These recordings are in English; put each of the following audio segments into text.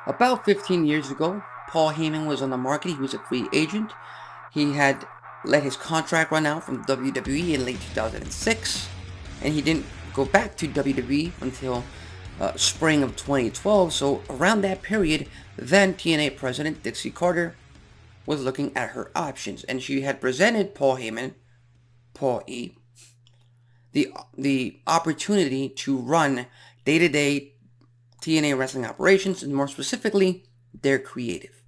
About 15 years ago, Paul Heyman was on the market. He was a free agent. He had let his contract run out from WWE in late 2006, and he didn't go back to WWE until spring of 2012. So around that period, then TNA president Dixie Carter was looking at her options, and she had presented Paul Heyman, Paul E, the opportunity to run day-to-day TNA wrestling operations, and more specifically, their creative.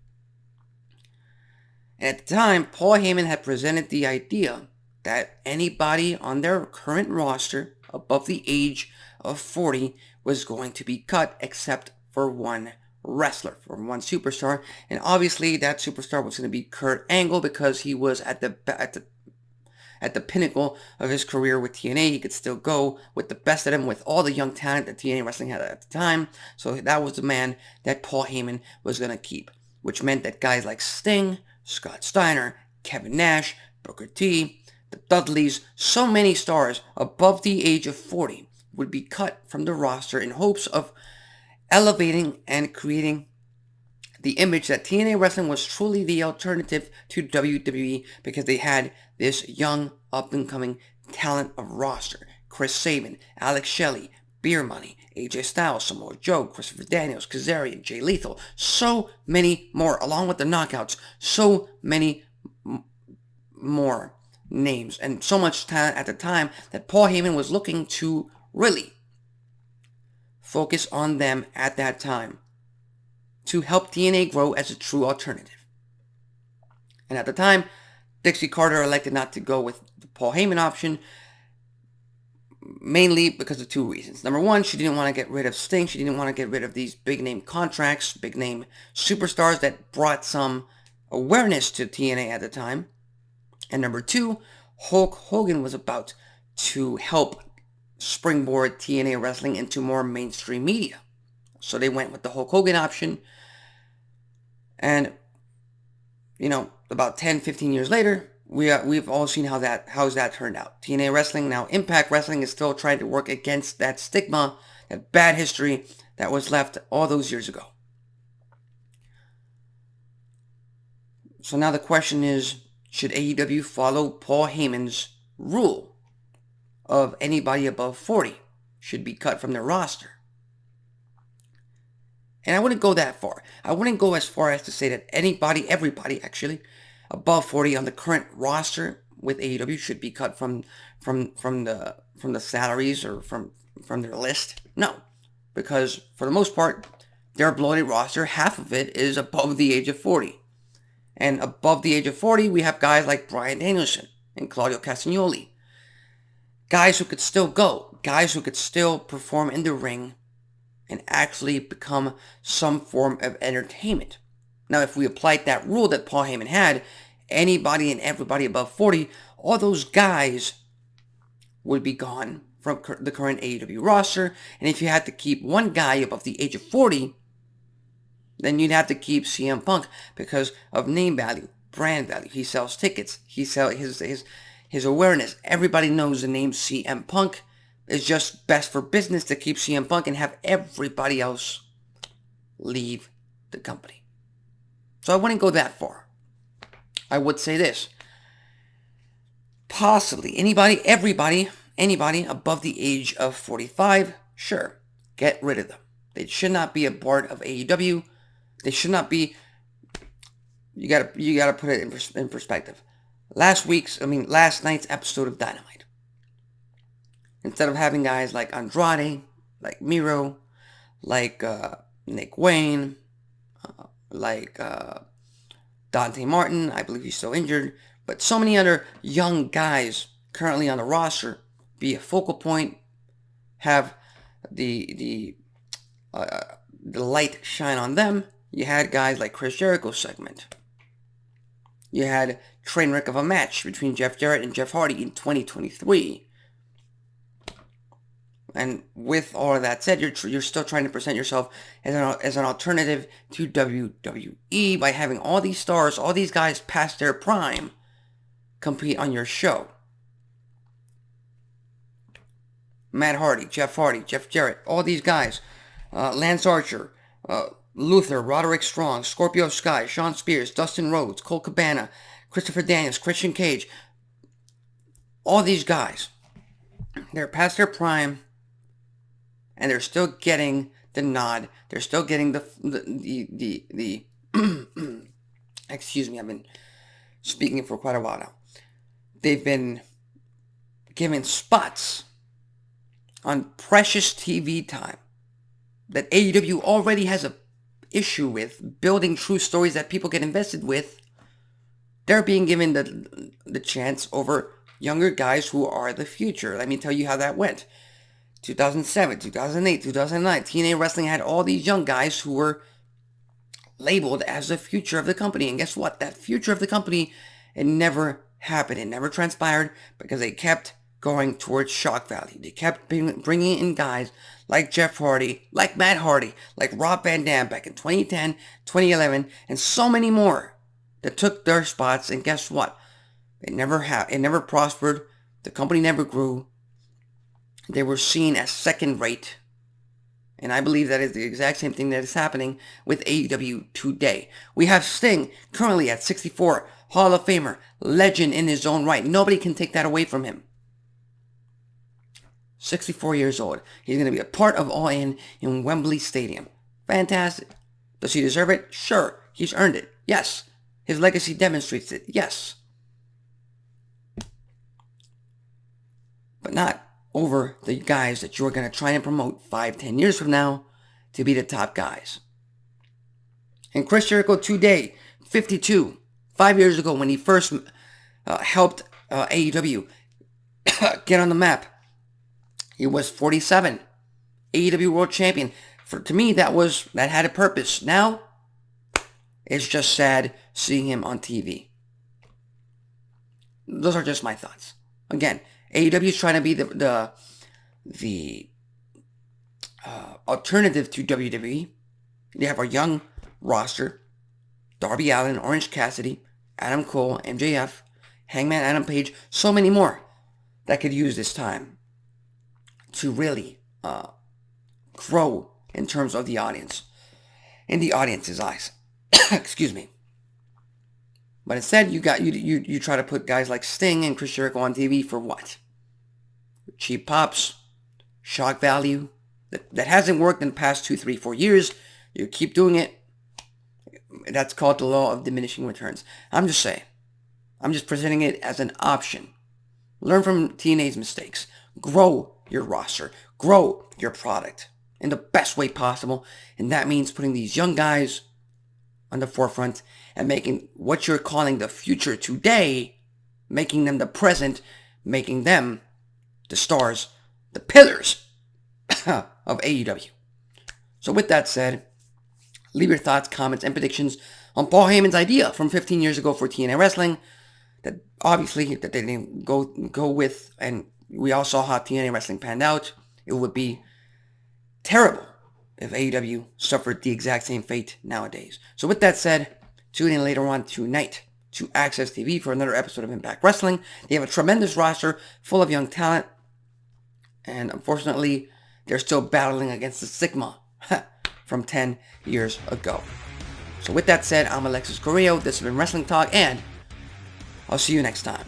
And at the time, Paul Heyman had presented the idea that anybody on their current roster above the age of 40 was going to be cut except for one wrestler, for one superstar. And obviously that superstar was going to be Kurt Angle because he was at the pinnacle of his career with TNA. He could still go with the best of them, with all the young talent that TNA Wrestling had at the time. So that was the man that Paul Heyman was going to keep, which meant that guys like Sting, Scott Steiner, Kevin Nash, Booker T, the Dudleys, so many stars above the age of 40 would be cut from the roster in hopes of elevating and creating the image that TNA Wrestling was truly the alternative to WWE because they had this young, up-and-coming talent of roster. Chris Sabin, Alex Shelley, Beer Money, AJ Styles, Samoa Joe, Christopher Daniels, Kazarian, Jay Lethal, so many more, along with the Knockouts, so many more names, and so much talent at the time that Paul Heyman was looking to really focus on them at that time to help TNA grow as a true alternative. And at the time, Dixie Carter elected not to go with the Paul Heyman option, mainly because of two reasons. Number one, she didn't want to get rid of Sting. She didn't want to get rid of these big name contracts, big name superstars that brought some awareness to TNA at the time. And number two, Hulk Hogan was about to help springboard TNA Wrestling into more mainstream media. So they went with the Hulk Hogan option. And, about 10, 15 years later, we've all seen how's that turned out. TNA Wrestling, now Impact Wrestling, is still trying to work against that stigma, that bad history that was left all those years ago. So now the question is, should AEW follow Paul Heyman's rule of anybody above 40 should be cut from their roster? And I wouldn't go that far. I wouldn't go as far as to say that everybody actually, above 40 on the current roster with AEW should be cut from the salaries or from their list. No, because for the most part, their bloated roster, half of it is above the age of 40. And above the age of 40, we have guys like Bryan Danielson and Claudio Castagnoli. Guys who could still go. Guys who could still perform in the ring and actually become some form of entertainment. Now, if we applied that rule that Paul Heyman had, anybody and everybody above 40, all those guys would be gone from the current AEW roster. And if you had to keep one guy above the age of 40, then you'd have to keep CM Punk because of name value, brand value. He sells tickets. He sells his awareness. Everybody knows the name CM Punk. It's just best for business to keep CM Punk and have everybody else leave the company. So I wouldn't go that far. I would say this. Possibly anybody above the age of 45, sure, get rid of them. They should not be a part of AEW. They should not be. You gotta put it in perspective. Last night's episode of Dynamite. Instead of having guys like Andrade, like Miro, like Nick Wayne, like Dante Martin, I believe he's still injured, but so many other young guys currently on the roster be a focal point, have the light shine on them. You had guys like Chris Jericho's segment. You had train wreck of a match between Jeff Jarrett and Jeff Hardy in 2023. And with all of that said, you're still trying to present yourself as an alternative to WWE by having all these stars, all these guys past their prime, compete on your show. Matt Hardy, Jeff Jarrett, all these guys, Lance Archer, Luther, Roderick Strong, Scorpio Sky, Sean Spears, Dustin Rhodes, Colt Cabana, Christopher Daniels, Christian Cage. All these guys, they're past their prime, and they're still getting the nod. They're still getting the excuse me, I've been speaking for quite a while now. They've been given spots on precious TV time that AEW already has a issue with, building true stories that people get invested with. They're being given the chance over younger guys who are the future. Let me tell you how that went. 2007, 2008, 2009, TNA Wrestling had all these young guys who were labeled as the future of the company. And guess what? That future of the company, it never happened. It never transpired because they kept going towards shock value. They kept bringing in guys like Jeff Hardy, like Matt Hardy, like Rob Van Dam back in 2010, 2011, and so many more that took their spots. And guess what? It never prospered. The company never grew. They were seen as second rate. And I believe that is the exact same thing that is happening with AEW today. We have Sting currently at 64, Hall of Famer, legend in his own right. Nobody can take that away from him. 64 years old. He's going to be a part of All In Wembley Stadium. Fantastic. Does he deserve it? Sure. He's earned it. Yes. His legacy demonstrates it. Yes. But not over the guys that you're going to try and promote 5-10 years from now to be the top guys. And Chris Jericho today, 52, 5 years ago when he first helped AEW get on the map, he was 47, AEW World Champion. To me, that had a purpose. Now, it's just sad seeing him on TV. Those are just my thoughts. Again, AEW is trying to be the alternative to WWE. They have a young roster: Darby Allin, Orange Cassidy, Adam Cole, MJF, Hangman Adam Page, so many more that could use this time to really grow in terms of the audience, in the audience's eyes. Excuse me. But instead, you try to put guys like Sting and Chris Jericho on TV for what? Cheap pops, shock value. That hasn't worked in the past 2, 3, 4 years. You keep doing it. That's called the law of diminishing returns. I'm just saying. I'm just presenting it as an option. Learn from TNA's mistakes. Grow your roster. Grow your product in the best way possible. And that means putting these young guys on the forefront and making what you're calling the future today, making them the present, making them the stars, the pillars of AEW. So with that said, leave your thoughts, comments, and predictions on Paul Heyman's idea from 15 years ago for TNA Wrestling that obviously that they didn't go with, and we all saw how TNA Wrestling panned out. It would be terrible if AEW suffered the exact same fate nowadays. So with that said, tune in later on tonight to Access TV for another episode of Impact Wrestling. They have a tremendous roster full of young talent, and unfortunately, they're still battling against the stigma from 10 years ago. So with that said, I'm Alexis Carrillo. This has been Wrestling Talk, and I'll see you next time.